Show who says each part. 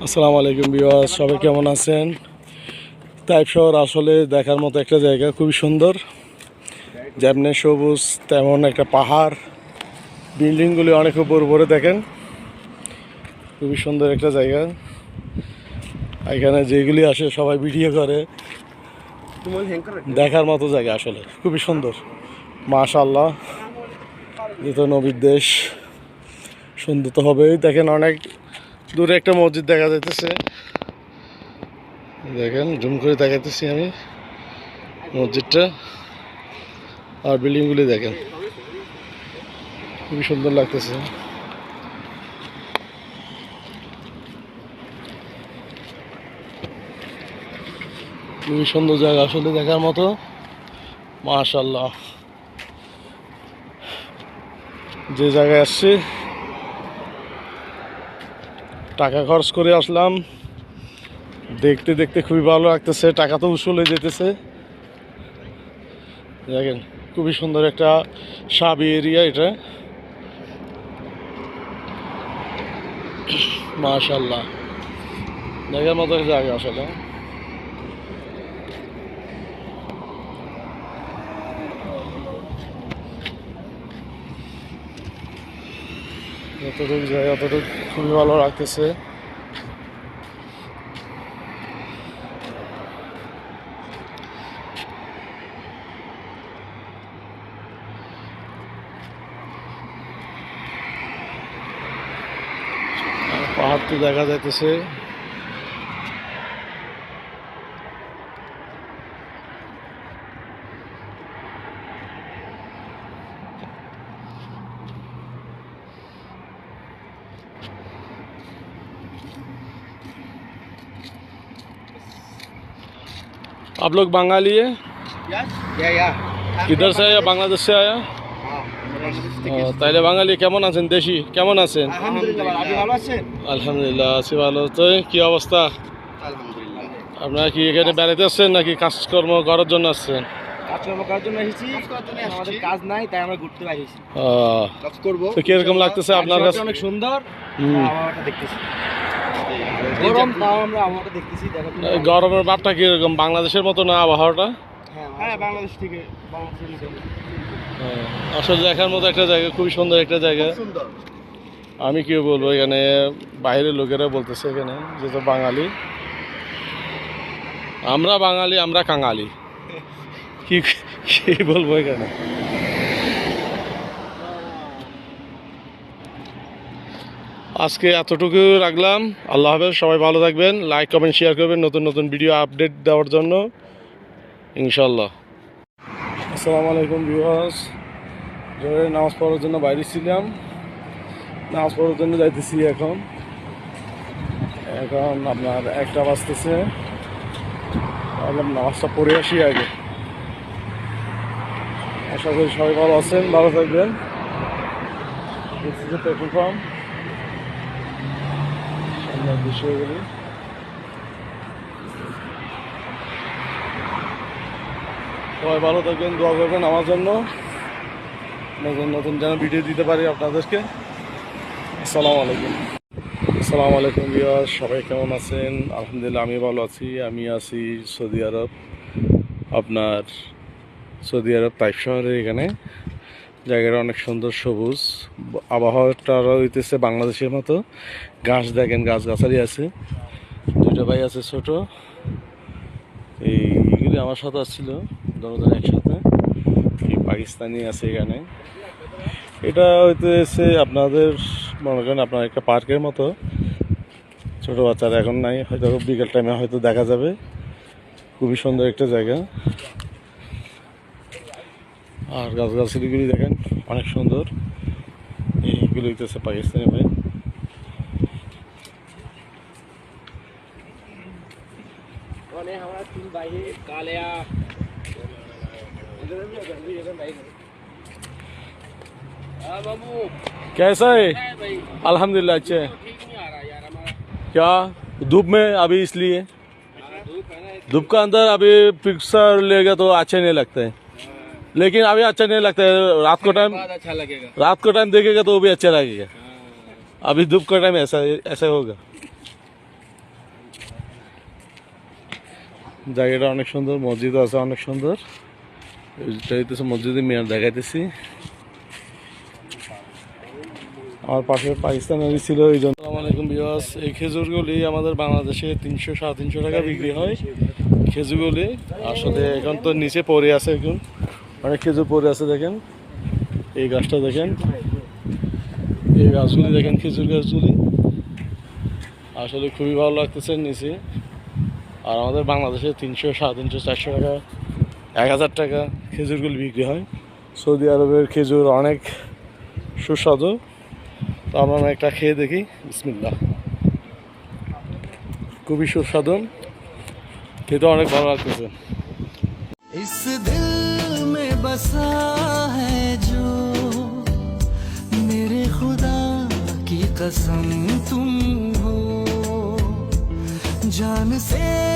Speaker 1: আসসালামু আলাইকুম ভিউয়ার্স, সবাই কেমন আছেন? তাইপ শহর আসলে দেখার মতো একটা জায়গা, খুবই সুন্দর। যেমন সবুজ তেমন একটা পাহাড়, বিল্ডিংগুলি অনেক উপর উপরে দেখেন, খুবই সুন্দর একটা জায়গা। এখানে যেগুলি আসে সবাই ভিডিও করে, দেখার মতো জায়গা, আসলে খুবই সুন্দর। মাশাআল্লাহ, যেহেতু নবীর দেশ, সুন্দর তো হবেই। দেখেন অনেক দূরে একটা মসজিদ দেখা যাইতেছে, দেখেন জুম করে দেখাইতেছি আমি মসজিদটা, আর বিল্ডিংগুলি দেখেন, খুবই সুন্দর লাগতেছে। খুবই সুন্দর জায়গা, আসলে দেখার মতো। মাশাআল্লাহ, যে জায়গায় আসছি, টাকা খরচ করে আসলাম, দেখতে দেখতে খুবই ভালো লাগতেছে। টাকা তো উসুল হয়ে যেতেছে। দেখেন খুবই সুন্দর একটা সাবি এরিয়া এটা। মাশাআল্লাহ, দেখার মতো একটা জায়গা আসলে। যতটুকু জায়গা ততটুকু খুবই ভালো লাগতেছে। পাহাড় তো দেখা যাইতেছে। आप लोग बंगाली है? किधर से आया? बांग्लादेश से आया? তাইলে বাঙালি কেমন আছেন? দেশি কেমন আছেন? আলহামদুলিল্লাহ আছি ভালো। তো কি অবস্থা? আপনারা কি এখানে বেড়াতে আসছেন নাকি কাজকর্ম করার জন্য আসছেন?
Speaker 2: কাজ নাই তাই আমরা ঘুরতে বাইরেছি।
Speaker 1: তো কিরকম লাগতেছে আপনার কাছে?
Speaker 2: অনেক সুন্দর আবহাওয়াটা দেখতেছি। গরম তাও আমরা আবহাওয়াটা দেখতেছি।
Speaker 1: গরমের ভাবটা কিরকম? বাংলাদেশের মতো না আবহাওয়াটা?
Speaker 2: হ্যাঁ বাংলাদেশ থেকে বাংলাদেশের মতো।
Speaker 1: আসলে দেখার মতো একটা জায়গা, খুবই সুন্দর একটা জায়গা। আমি কি বলবো, এখানে বাইরের লোকেরা বলতেছে এখানে যেহেতু বাঙালি, আমরা বাঙালি, আমরা কাঙালি, কি কি বলবো এখানে। আজকে এতটুকু রাখলাম। আল্লাহ হাফেজ, সবাই ভালো থাকবেন। লাইক কমেন্ট শেয়ার করবেন নতুন নতুন ভিডিও আপডেট দেওয়ার জন্য, ইনশাল্লাহ। আসসালামু আলাইকুম ভিউয়ার্স, নামাজ পড়ার জন্য বাইরে ছিলাম, নামাজ পড়ার জন্য যাইতেছি। এখন আপনার 1টা বাজতেছে। ভাবলাম নামাজটা পড়ে আসি আগে। আশা করি সবাই ভালো আছেন, ভালো থাকবেন। পেট্রোল পাম্প বিষয়গুলি, সবাই ভালো থাকবেন, দোয়া করবেন আমার জন্য, নতুন নতুন যেন ভিডিও দিতে পারি আপনাদেরকে। আসসালামু আলাইকুম। আসসালামু আলাইকুম ভিউয়ার্স, সবাই কেমন আছেন? আলহামদুলিল্লাহ আমি ভালো আছি। আমি আছি সৌদি আরব, আপনার সৌদি আরব তাইপ শহরে। এখানে জায়গাটা অনেক সুন্দর, সবুজ, আবহাওয়াটা হইতেছে বাংলাদেশের মতো। গাছ দেখেন, গাছগাছালি আছে। 2টা ভাই আছে ছোট, এইগুলি আমার সাথে আসছিল, দুজন একসাথে। এই পাকিস্তানি আছে এখানে। এটা হইতেছে আপনাদের মনে করেন আপনার একটা পার্কের মতো। ছোট বাচ্চারা এখন নাই, হয়তো বিকেল টাইমে হয়তো দেখা যাবে। খুবই সুন্দর একটা জায়গা, আর গাছগাছালিগুলি দেখেন অনেক সুন্দর। এইগুলো হইতেছে পাকিস্তানি ভাই। कैसा है? अल्हम्दुलिल्लाह अच्छे है। क्या धूप में अभी, इसलिए धूप का अंदर अभी पिक्चर लेगा तो अच्छे नहीं लगते हैं, लेकिन अभी अच्छा नहीं लगता है। रात को टाइम अच्छा लगेगा, रात को टाइम देखेगा तो वो भी अच्छा लगेगा। अभी धूप का टाइम ऐसा ऐसा होगा। জায়গাটা অনেক সুন্দর, মসজিদ আছে অনেক সুন্দর। এটা হইতেছে মসজিদে মিনার দেখাইতেছি। আমার পাশে পাকিস্তানের ছিল এই জন্য। আসসালামু আলাইকুম ভিউয়ার্স, এই খেজুরগুলি আমাদের বাংলাদেশে 300-350 টাকা বিক্রি হয়। খেজুরগুলি আসলে এখন তো নিচে পড়ে আছে, এখন অনেক খেজুর পড়ে আছে। দেখেন এই গাছটা, দেখেন এই গাছগুলি, দেখেন খেজুর গাছগুলি আসলে খুবই ভালো লাগতেছে নিচে। আর আমাদের বাংলাদেশে 300-350-400 টাকা, 1000 টাকা খেজুরগুলি বিক্রি হয়। সৌদি আরবের খেজুর অনেক সুস্বাদু। তো আমরা একটা খেয়ে দেখি, বিসমিল্লাহ। খুবই সুস্বাদু, খেতে অনেক ভালো লাগতেছে।
Speaker 3: इस दिल में बसा है जो मेरे खुदा की कसम तुम हो, जान से